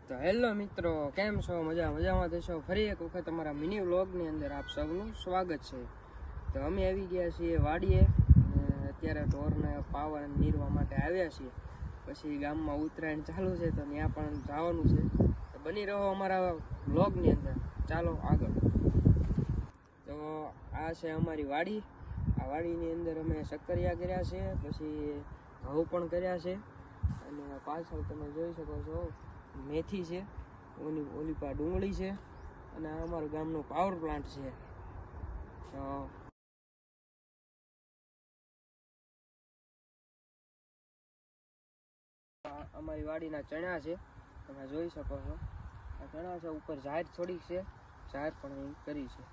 તો હેલો મિત્રો, કેમ છો? મજામાં થશો? ફરી એક વખત અમારા મિની વ્લોગની અંદર આપ સૌનું સ્વાગત છે. તો અમે આવી ગયા છીએ વાડીએ અને અત્યારે ઢોરને પાવા નીરવા માટે આવ્યા છીએ. પછી ગામમાં ઉત્તરાયણ ચાલુ છે તો ત્યાં પણ જવાનું છે. તો બની રહો અમારા વ્લોગની અંદર. ચાલો આગળ. તો આ છે અમારી વાડી. આ વાડીની અંદર અમે શક્કરિયા કર્યા છે, પછી ઘઉં પણ કર્યા છે, અને પાછળ તમે જોઈ શકો છો મેથી છે, ઓલી પા ડુંગળી છે, અને આ અમારું ગામનું પાવર પ્લાન્ટ છે. તો અમારી વાડીના ચણા છે, તમે જોઈ શકો છો. આ ચણા છે, ઉપર ઝાડ થોડીક છે, ઝાડ પણ અહીં કરી છે.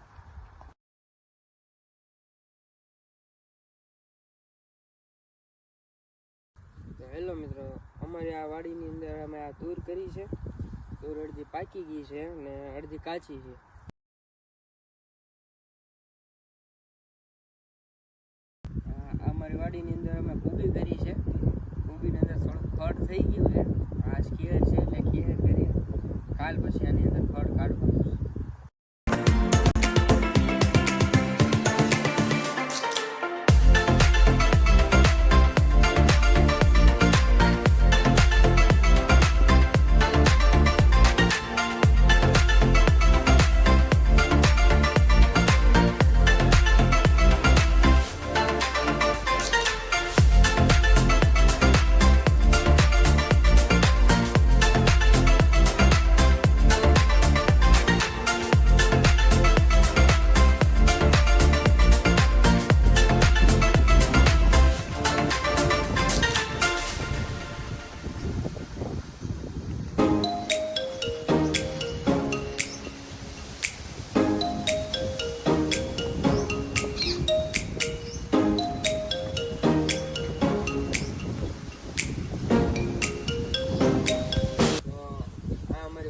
તો હેલો મિત્રો, અમારી આ વાડીની અંદર અમે આ તૂર કરી છે. તૂર અડધી પાકી ગઈ છે અને અડધી કાચી છે. અમારી વાડીની અંદર અમે કોબી કરી છે. કોબીની અંદર થોડુંક ખડ થઈ ગયું છે. આજ ખેર છે એટલે ખેર કરીએ, કાલ પછી આની અંદર ખડ કાઢવાનું છે.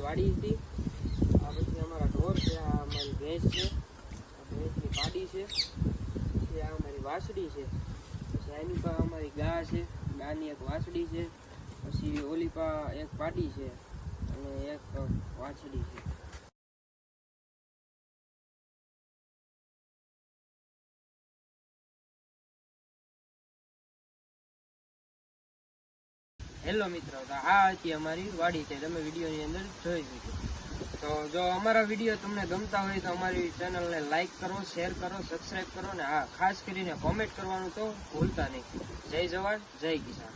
વાડી હતી. આ પછી અમારા ઢોર છે, આ અમારી ભેંસ છે, આ ભેંસની પાડી છે, પછી આ અમારી વાસડી છે, પછી આની પા અમારી ગા છે, ગાની એક વાસડી છે, પછી ઓલી પા એક પાડી છે અને એક વાછડી છે. હેલો મિત્રો, તો આ હતી અમારી વાડી છે, તમે વિડીયોની અંદર જોઈ શકો. તો જો અમારા વિડીયો તમને ગમતા હોય તો અમારી ચેનલને લાઈક કરો, શેર કરો, સબસ્ક્રાઈબ કરો, ને હા, ખાસ કરીને કોમેન્ટ કરવાનું તો ભૂલતા નહીં. જય જવાન, જય કિસાન.